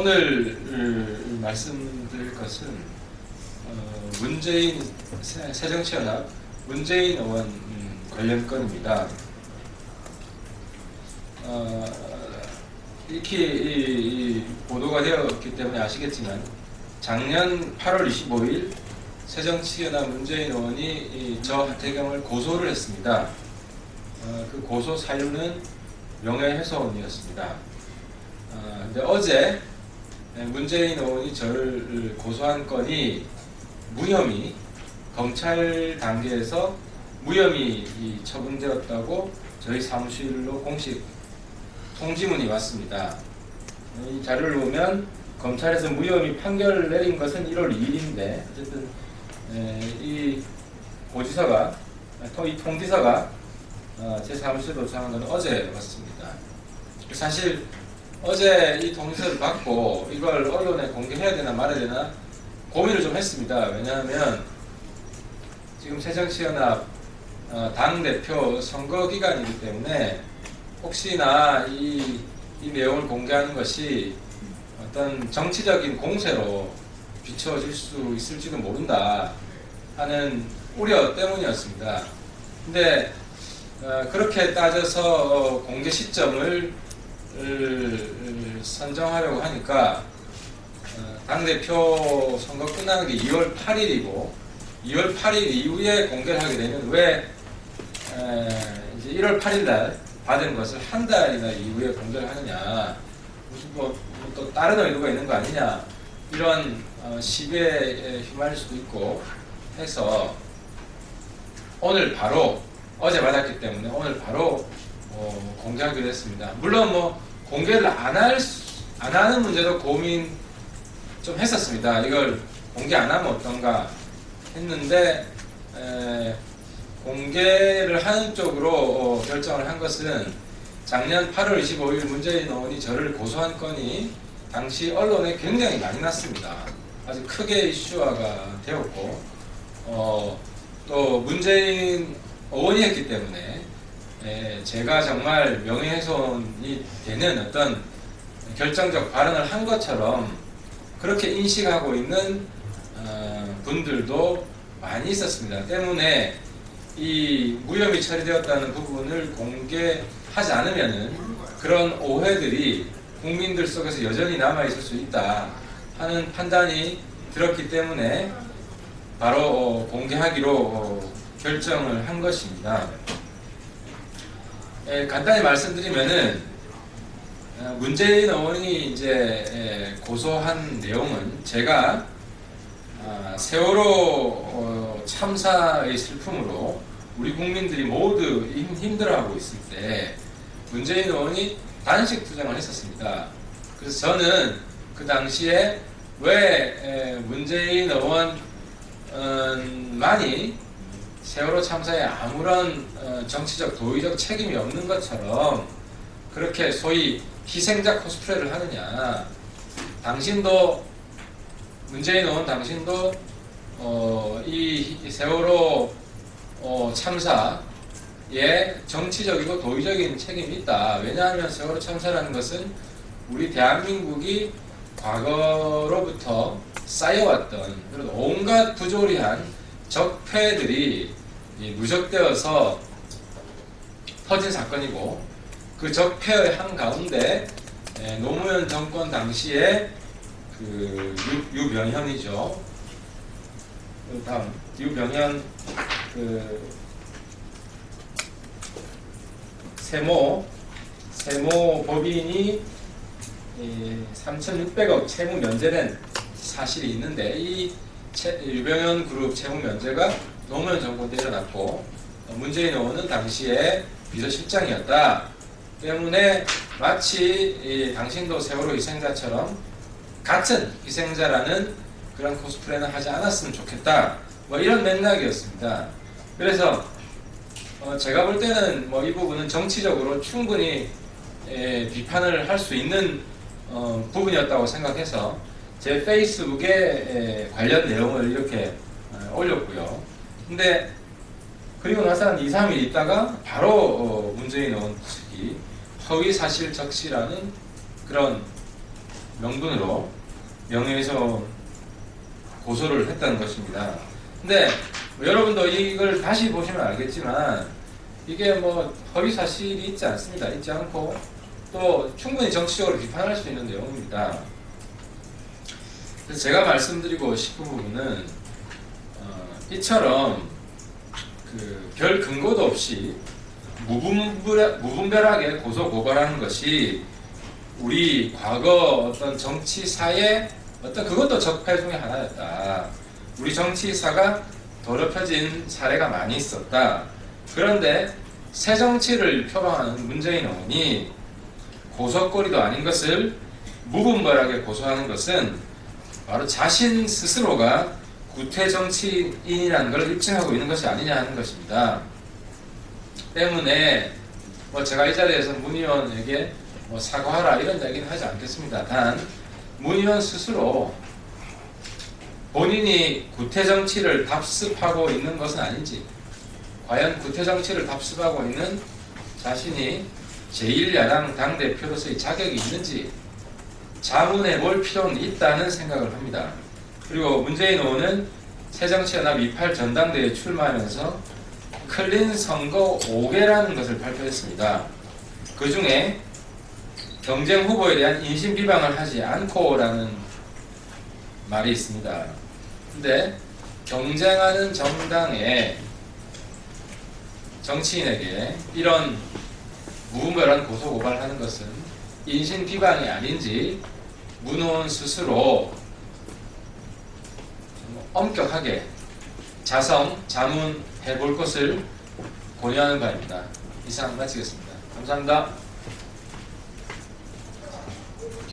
오늘 말씀드릴 것은 문재인 새정치연합 문재인 의원 관련 건입니다. 이렇게 이 보도가 되었기 때문에 아시겠지만 작년 8월 25일 새정치연합 문재인 의원이 저 하태경을 고소를 했습니다. 그 고소 사유는 명예훼손이었습니다. 근데 어제 문재인 의원이 저를 고소한 건이 무혐의, 검찰 단계에서 무혐의 처분되었다고 저희 사무실로 공식 통지문이 왔습니다. 이 자료를 보면 검찰에서 무혐의 판결을 내린 것은 1월 2일인데 어쨌든 이 고지서가, 이 통지서가 제 사무실에 도착한 건 어제 왔습니다. 사실 어제 이 통지서를 받고 이걸 언론에 공개해야 되나 말아야 되나 고민을 좀 했습니다. 왜냐하면 지금 새정치연합 당대표 선거 기간이기 때문에 혹시나 이 내용을 공개하는 것이 어떤 정치적인 공세로 비춰질 수 있을지도 모른다 하는 우려 때문이었습니다. 근데 그렇게 따져서 공개 시점을 선정하려고 하니까 당대표 선거 끝나는 게 2월 8일이고 2월 8일 이후에 공개를 하게 되면 왜 이제 1월 8일 날 받은 것을 한 달이나 이후에 공개를 하느냐, 무슨 또 다른 의도가 있는 거 아니냐, 이런 시비에 휘말릴 수도 있고 해서 오늘 바로 어제 받았기 때문에 오늘 바로 공개하기로 했습니다. 물론 공개를 안 하는 문제도 고민 좀 했었습니다. 이걸 공개 안 하면 어떤가 했는데 공개를 하는 쪽으로 결정을 한 것은 작년 8월 25일 문재인 의원이 저를 고소한 건이 당시 언론에 굉장히 많이 났습니다. 아주 크게 이슈화가 되었고 또 문재인 의원이 했기 때문에 제가 정말 명예훼손이 되는 어떤 결정적 발언을 한 것처럼 그렇게 인식하고 있는 분들도 많이 있었습니다. 때문에 이 무혐의 처리되었다는 부분을 공개하지 않으면은 그런 오해들이 국민들 속에서 여전히 남아 있을 수 있다 하는 판단이 들었기 때문에 바로 공개하기로 결정을 한 것입니다. 간단히 말씀드리면은 문재인 의원이 이제 고소한 내용은 제가 세월호 참사의 슬픔으로 우리 국민들이 모두 힘들어하고 있을 때 문재인 의원이 단식 투쟁을 했었습니다. 그래서 저는 그 당시에 왜 문재인 의원만이 세월호 참사에 아무런 정치적 도의적 책임이 없는 것처럼 그렇게 소위 희생자 코스프레를 하느냐, 당신도 문재인 의원 당신도 이 세월호 참사에 정치적이고 도의적인 책임이 있다. 왜냐하면 세월호 참사라는 것은 우리 대한민국이 과거로부터 쌓여왔던 그런 온갖 부조리한 적폐들이 누적되어서 터진 사건이고 그 적폐의 한가운데 노무현 정권 당시에 그 유병현이죠. 다음 유병현 그 세모 법인이 3,600억 채무 면제된 사실이 있는데 이 유병현 그룹 채무 면제가 노무현 정권 때 일어났고 문재인 의원은 당시에 비서실장이었다 때문에 마치 당신도 세월호 희생자처럼 같은 희생자라는 그런 코스프레는 하지 않았으면 좋겠다, 이런 맥락이었습니다. 그래서 제가 볼 때는 이 부분은 정치적으로 충분히 비판을 할 수 있는 부분이었다고 생각해서 제 페이스북에 관련 내용을 이렇게 올렸고요. 근데 그리고 나서 한 2, 3일 있다가 바로 문재인 의원 측이 허위사실 적시라는 그런 명분으로 명예훼손 고소를 했다는 것입니다. 근데 여러분도 이걸 다시 보시면 알겠지만 이게 뭐 허위 사실이 있지 않습니다. 있지 않고 또 충분히 정치적으로 비판할 수 있는 내용입니다. 그래서 제가 말씀드리고 싶은 부분은 이처럼 별 근거도 없이 무분별하게 고소 고발하는 것이 우리 과거 어떤 정치사의 어떤 그것도 적폐 중에 하나였다. 우리 정치사가 더럽혀진 사례가 많이 있었다. 그런데 새 정치를 표방하는 문재인 의원이 고소거리도 아닌 것을 무분별하게 고소하는 것은 바로 자신 스스로가 구태 정치인이라는 걸 입증하고 있는 것이 아니냐 하는 것입니다. 때문에 제가 이 자리에서 문 의원에게 사과하라 이런 얘기는 하지 않겠습니다. 단 문 의원 스스로 본인이 구태 정치를 답습하고 있는 것은 아닌지, 과연 구태 정치를 답습하고 있는 자신이 제1야당 당대표로서의 자격이 있는지 자문해 볼 필요는 있다는 생각을 합니다. 그리고 문재인 의원은 새정치연합 28 전당대회에 출마하면서 클린 선거 5개라는 것을 발표했습니다. 그 중에 경쟁 후보에 대한 인신 비방을 하지 않고라는 말이 있습니다. 근데 경쟁하는 정당의 정치인에게 이런 무분별한 고소 고발하는 것은 인신 비방이 아닌지 문 의원 스스로 엄격하게 자문해 볼 것을 권유하는 바입니다. 이상 마치겠습니다. 감사합니다.